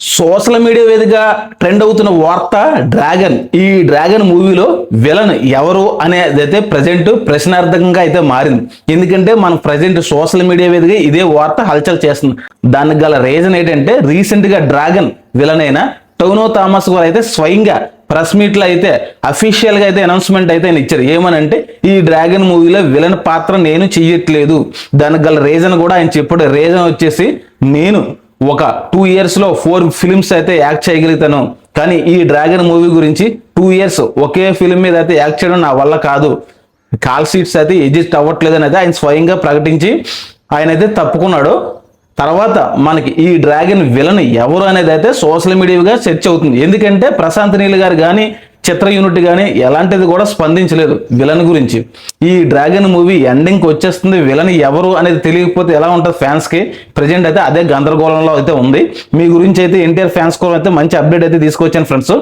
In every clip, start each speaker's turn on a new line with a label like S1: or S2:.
S1: Social media వేదికగా trend అవుతున్న వార్త డ్రాగన్. ఈ డ్రాగన్ మూవీలో విలన్ ఎవరు అనేది అయితే ప్రజెంట్ ప్రశ్నార్థకంగా అయితే మారింది. ఎందుకంటే మనకు ప్రజెంట్ సోషల్ మీడియా వేదికగా ఇదే వార్త హల్చల్ చేస్తుంది. దానికి గల రీజన్ ఏంటంటే రీసెంట్ గా డ్రాగన్ విలన్ అయిన టొవినో థామస్ గారు అయితే స్వయంగా ప్రెస్ మీట్ లో అయితే అఫీషియల్ గా అయితే అనౌన్స్మెంట్ అయితే ఇచ్చారు. ఏమనంటే ఈ డ్రాగన్ మూవీలో విలన్ పాత్ర నేను చెయ్యట్లేదు. దానికి గల రీజన్ కూడా ఆయన చెప్పాడు. రీజన్ వచ్చేసి నేను ఒక 2 years లో 4 ఫిల్మ్స్ అయితే యాక్ట్ చేయగలుగుతాను, కానీ ఈ డ్రాగన్ మూవీ గురించి 2 years ఒకే ఫిల్మ్ మీద అయితే యాక్ట్ చేయడం నా వల్ల కాదు, కాల్ సీట్స్ అయితే ఎగ్జిస్ట్ అవ్వట్లేదు అనేది ఆయన స్వయంగా ప్రకటించి ఆయన అయితే తప్పుకున్నాడు. తర్వాత మనకి ఈ డ్రాగన్ విలన్ ఎవరు అనేది అయితే సోషల్ మీడియాగా సెర్చ్ అవుతుంది. ఎందుకంటే ప్రశాంత్ నీల్ గారు కానీ చిత్ర యూనిట్ కానీ ఎలాంటిది కూడా స్పందించలేదు విలన్ గురించి. ఈ డ్రాగన్ మూవీ ఎండింగ్కి వచ్చేస్తుంది, విలన్ ఎవరు అనేది తెలియకపోతే ఎలా ఉంటుంది ఫ్యాన్స్ కి. ప్రజెంట్ అయితే అదే గందరగోళంలో అయితే ఉంది. మీ గురించి అయితే ఎన్టీఆర్ ఫ్యాన్స్ కోసం అయితే మంచి అప్డేట్ అయితే తీసుకొచ్చాను ఫ్రెండ్స్.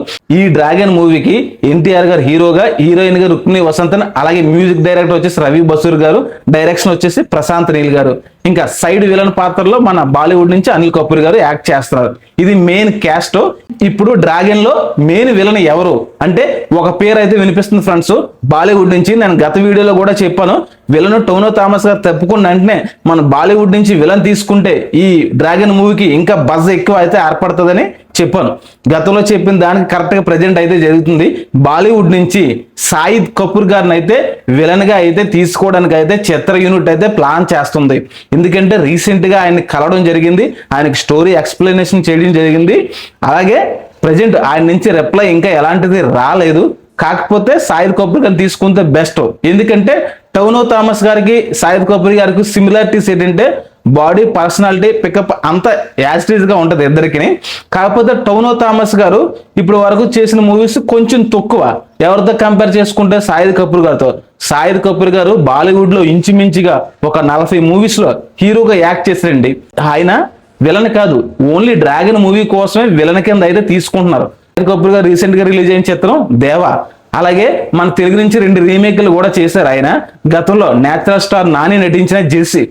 S1: ఈ డ్రాగన్ మూవీకి ఎన్టీఆర్ గారు హీరోగా, హీరోయిన్ గా రుక్మిణి వసంతన్, అలాగే మ్యూజిక్ డైరెక్టర్ వచ్చేసి రవి బసూర్ గారు, డైరెక్షన్ వచ్చేసి ప్రశాంత్ నీల్ గారు, ఇంకా సైడ్ విలన్ పాత్రలో మన బాలీవుడ్ నుంచి అనిల్ కపూర్ గారు యాక్ట్ చేస్తున్నారు. ఇది మెయిన్ క్యాస్ట్. ఇప్పుడు డ్రాగన్ లో మెయిన్ విలన్ ఎవరు అంటే ఒక పేరు అయితే వినిపిస్తుంది ఫ్రెండ్స్ బాలీవుడ్ నుంచి. నేను గత వీడియోలో కూడా చెప్పాను, విలన్ టొవినో థామస్ గారు తప్పుకున్న వెంటనే మన బాలీవుడ్ నుంచి విలన్ తీసుకుంటే ఈ డ్రాగన్ మూవీకి ఇంకా బజ్ ఎక్కువ అయితే ఏర్పడుతుందని చెప్పాను. గతంలో చెప్పిన దానికి కరెక్ట్ గా ప్రజెంట్ అయితే జరుగుతుంది. బాలీవుడ్ నుంచి షాహిద్ కపూర్ గారిని అయితే విలన్ గా అయితే తీసుకోవడానికి అయితే చిత్ర యూనిట్ అయితే ప్లాన్ చేస్తుంది. ఎందుకంటే రీసెంట్ గా ఆయన్ని కలవడం జరిగింది, ఆయనకి స్టోరీ ఎక్స్ప్లెనేషన్ చేయడం జరిగింది. అలాగే ప్రజెంట్ ఆయన నుంచి రిప్లై ఇంకా ఎలాంటిది రాలేదు. కాకపోతే షాహిద్ కపూర్ గారిని తీసుకుంటే బెస్ట్. ఎందుకంటే టొవినో థామస్ గారికి షాహిద్ కపూర్ గారికి సిమిలారిటీస్ ఏంటంటే బాడీ, పర్సనాలిటీ, పికప్ అంతా యాజిటీజ్ గా ఉంటది ఇద్దరికి. కాకపోతే టొవినో థామస్ గారు ఇప్పుడు వరకు చేసిన మూవీస్ కొంచెం తక్కువ. ఎవరితో కంపేర్ చేసుకుంటే షాహిద్ కపూర్ గారితో. షాహిద్ కపూర్ గారు బాలీవుడ్ లో ఇంచుమించుగా ఒక 40 మూవీస్ లో హీరోగా యాక్ట్ చేశారండి. ఆయన విలన్ కాదు, ఓన్లీ డ్రాగన్ మూవీ కోసమే విలన్ కింద అయితే తీసుకుంటున్నారు. షాహిద్ కపూర్ గారు రీసెంట్ గా రిలీజ్ అయిన చిత్రం దేవా. అలాగే మన తెలుగు నుంచి 2 రీమేక్లు కూడా చేశారు ఆయన. గతంలో నేచురల్ స్టార్ నాని నటించిన జెర్సీ,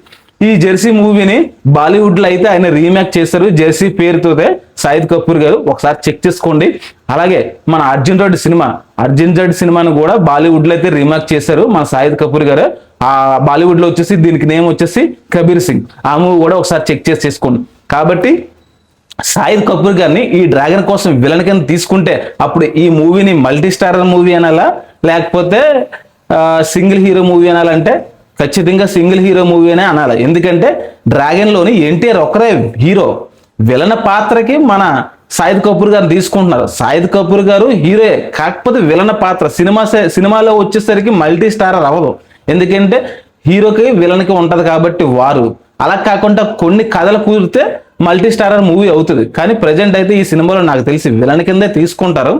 S1: ఈ జెర్సీ మూవీని బాలీవుడ్ లో అయితే ఆయన రీమేక్ చేశారు జెర్సీ పేరుతోనే షాహిద్ కపూర్ గారు. ఒకసారి చెక్ చేసుకోండి. అలాగే మన అర్జున్ రెడ్డి సినిమాను కూడా బాలీవుడ్ లో అయితే రీమేక్ చేశారు మన షాహిద్ కపూర్ గారు. ఆ బాలీవుడ్ లో వచ్చేసి దీనికి నేమ్ వచ్చేసి కబీర్ సింగ్. ఆ మూవీ కూడా ఒకసారి చెక్ చేసి చేసుకోండి. కాబట్టి షాహిద్ కపూర్ గారిని ఈ డ్రాగన్ కోసం విలన్ కింద తీసుకుంటే అప్పుడు ఈ మూవీని మల్టీ స్టారర్ మూవీ అనాలా లేకపోతే సింగిల్ హీరో మూవీ అనాలంటే ఖచ్చితంగా సింగిల్ హీరో మూవీ అనే అనాలి. ఎందుకంటే డ్రాగన్ లోని ఎన్టీఆర్ ఒక్కరే హీరో. విలన్ పాత్రకి మన షాహిద్ కపూర్ గారిని తీసుకుంటున్నారు. షాహిద్ కపూర్ గారు హీరోయే, కాకపోతే విలన్ పాత్ర సినిమాలో వచ్చేసరికి మల్టీ స్టారర్ అవ్వదు. ఎందుకంటే హీరోకి విలన్కి ఉంటది కాబట్టి వారు. అలా కాకుండా కొన్ని కథలు కూరితే మల్టీ స్టారర్ మూవీ అవుతుంది. కానీ ప్రజెంట్ అయితే ఈ సినిమాలో నాకు తెలిసి విలన్ కిందే తీసుకుంటారు.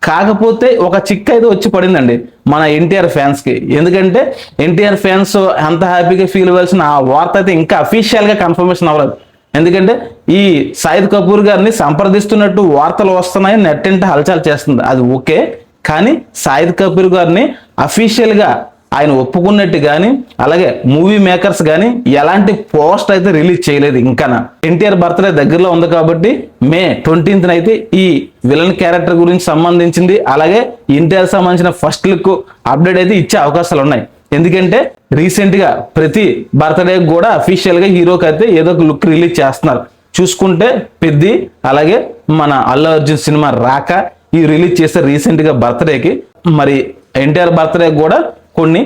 S1: కాకపోతే ఒక చిక్ అయితే వచ్చి పడిందండి మన ఎన్టీఆర్ ఫ్యాన్స్ కి. ఎందుకంటే ఎన్టీఆర్ ఫ్యాన్స్ అంత హ్యాపీగా ఫీల్ అవ్వాల్సిన ఆ వార్త అయితే ఇంకా అఫీషియల్ గా కన్ఫర్మేషన్ అవ్వలేదు. ఎందుకంటే ఈ షాహిద్ కపూర్ గారిని సంప్రదిస్తున్నట్టు వార్తలు వస్తున్నాయి, నెట్ ఇంట హల్చల్ చేస్తుంది, అది ఓకే. కానీ షాహిద్ కపూర్ గారిని అఫీషియల్ గా ఆయన ఒప్పుకున్నట్టు కానీ అలాగే మూవీ మేకర్స్ కానీ ఎలాంటి పోస్ట్ అయితే రిలీజ్ చేయలేదు. ఇంకా ఎన్టీఆర్ బర్త్డే దగ్గరలో ఉంది కాబట్టి May 20th అయితే ఈ విలన్ క్యారెక్టర్ గురించి సంబంధించింది అలాగే ఎన్టీఆర్ సంబంధించిన ఫస్ట్ లుక్ అప్డేట్ అయితే ఇచ్చే అవకాశాలు ఉన్నాయి. ఎందుకంటే రీసెంట్ గా ప్రతి బర్త్డే కూడా అఫీషియల్ గా హీరోకి అయితే ఏదో ఒక లుక్ రిలీజ్ చేస్తున్నారు. చూసుకుంటే పెద్ది అలాగే మన అల్లు అర్జున్ సినిమా రాక ఈ రిలీజ్ చేస్తే రీసెంట్ గా బర్త్డేకి, మరి ఎన్టీఆర్ బర్త్డే కూడా కొన్ని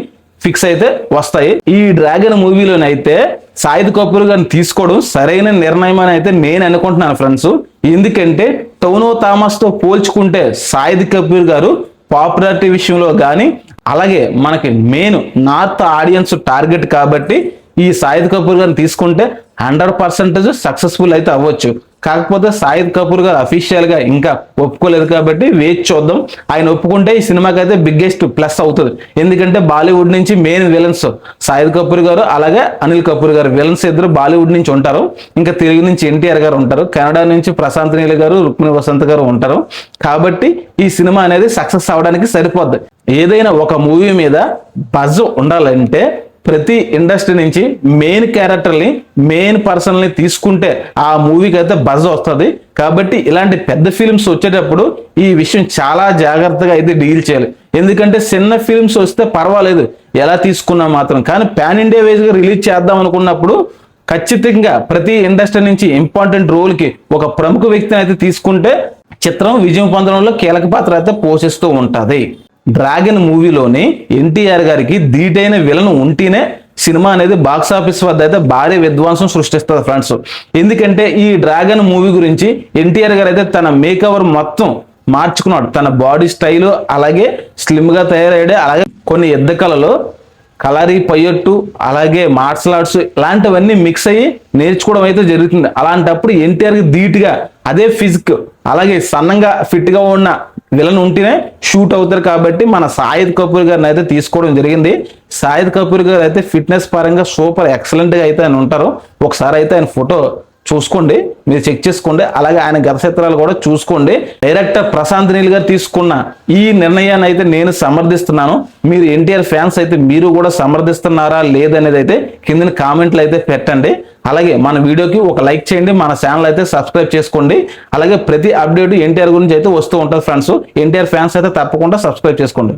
S1: ఫిక్స్ అయితే వస్తాయి. ఈ డ్రాగన్ మూవీలోనైతే షాహిద్ కపూర్ గారిని తీసుకోవడం సరైన నిర్ణయం అని అయితే నేను అనుకుంటున్నాను ఫ్రెండ్స్. ఎందుకంటే టొవినో థామస్ తో పోల్చుకుంటే షాహిద్ కపూర్ గారు పాపులారిటీ విషయంలో కానీ అలాగే మనకి మెయిన్ నార్త్ ఆడియన్స్ టార్గెట్ కాబట్టి ఈ షాహిద్ కపూర్ గారిని తీసుకుంటే 100% సక్సెస్ఫుల్ అయితే అవ్వచ్చు. కాకపోతే షాహిద్ కపూర్ గారు అఫీషియల్ గా ఇంకా ఒప్పుకోలేదు కాబట్టి వేచి చూద్దాం. ఆయన ఒప్పుకుంటే ఈ సినిమాకి అయితే బిగ్గెస్ట్ ప్లస్ అవుతుంది. ఎందుకంటే బాలీవుడ్ నుంచి మెయిన్ విలన్స్ షాహిద్ కపూర్ గారు అలాగే అనిల్ కపూర్ గారు, విలన్స్ ఇద్దరు బాలీవుడ్ నుంచి ఉంటారు. ఇంకా తెలుగు నుంచి ఎన్టీఆర్ గారు ఉంటారు, కెనడా నుంచి ప్రశాంత్ నీల్ గారు, రుక్మిణి వసంత్ గారు ఉంటారు. కాబట్టి ఈ సినిమా అనేది సక్సెస్ అవడానికి సరిపోద్ది. ఏదైనా ఒక మూవీ మీద బజ్ ఉండాలంటే ప్రతి ఇండస్ట్రీ నుంచి మెయిన్ క్యారెక్టర్ని మెయిన్ పర్సన్ని తీసుకుంటే ఆ మూవీకి అయితే బజ్ వస్తుంది. కాబట్టి ఇలాంటి పెద్ద ఫిల్మ్స్ వచ్చేటప్పుడు ఈ విషయం చాలా జాగ్రత్తగా అయితే డీల్ చేయాలి. ఎందుకంటే చిన్న ఫిల్మ్స్ వస్తే పర్వాలేదు ఎలా తీసుకున్నా మాత్రం, కానీ పాన్ ఇండియా వైజ్గా రిలీజ్ చేద్దాం అనుకున్నప్పుడు ఖచ్చితంగా ప్రతి ఇండస్ట్రీ నుంచి ఇంపార్టెంట్ రోల్కి ఒక ప్రముఖ వ్యక్తిని అయితే తీసుకుంటే చిత్రం విజయం పొందడంలో కీలక పాత్ర అయితే పోషిస్తూ ఉంటుంది. డ్రాగన్ మూవీలోని ఎన్టీఆర్ గారికి ధీటైన విలన్ ఉంటేనే సినిమా అనేది బాక్స్ ఆఫీస్ వద్ద అయితే భారీ విధ్వంసం సృష్టిస్తుంది ఫ్రెండ్స్. ఎందుకంటే ఈ డ్రాగన్ మూవీ గురించి ఎన్టీఆర్ గారు అయితే తన మేకవర్ మొత్తం మార్చుకున్నాడు. తన బాడీ స్టైల్ అలాగే స్లిమ్గా తయారయ్యాడు. అలాగే కొన్ని యుద్ధ కళలో కలరీ పయ్యట్టు అలాగే మార్షల్ ఆర్ట్స్ ఇలాంటివన్నీ మిక్స్ అయ్యి నేర్చుకోవడం అయితే జరుగుతుంది. అలాంటప్పుడు ఎన్టీఆర్కి ధీటుగా అదే ఫిజిక్ అలాగే సన్నంగా ఫిట్గా ఉన్న విలన్ ఉంటేనే షూట్ అవుతారు. కాబట్టి మన షాహిద్ కపూర్ గారిని అయితే తీసుకోవడం జరిగింది. షాహిద్ కపూర్ గారు అయితే ఫిట్నెస్ పరంగా సూపర్ ఎక్సలెంట్గా అయితే ఆయన ఉంటారు. ఒకసారి అయితే ఆయన ఫోటో చూసుకోండి, మీరు చెక్ చేసుకోండి. అలాగే ఆయన గత చిత్రాలు కూడా చూసుకోండి. డైరెక్టర్ ప్రశాంత్ నీల్ గారు తీసుకున్న ఈ నిర్ణయాన్ని అయితే నేను సమర్థిస్తున్నాను. మీరు ఎన్టీఆర్ ఫ్యాన్స్ అయితే మీరు కూడా సమర్థిస్తున్నారా లేదనేది అయితే కింద కామెంట్లు అయితే పెట్టండి. అలాగే మన వీడియోకి ఒక లైక్ చేయండి, మన ఛానల్ అయితే సబ్స్క్రైబ్ చేసుకోండి. అలాగే ప్రతి అప్డేట్ ఎన్టీఆర్ గురించి అయితే వస్తూ ఉంటుంది ఫ్రెండ్స్. ఎన్టీఆర్ ఫ్యాన్స్ అయితే తప్పకుండా సబ్స్క్రైబ్ చేసుకోండి.